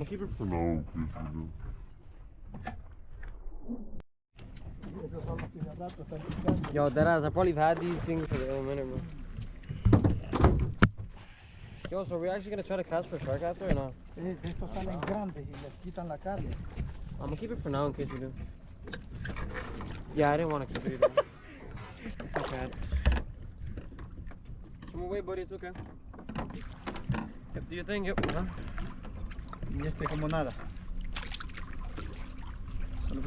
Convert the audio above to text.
gonna keep it for now in case you do. Yo, deadass, I probably had these things for a minute, bro. Yo, so are we actually gonna try to catch for shark after or not? Estos salen grandes y les quitan la carne. I'm gonna keep it for now in case we do. Yeah, I didn't want to keep it either. It's okay. Come away, buddy, it's okay. Yep, do your thing, yep. Y este como nada. Solo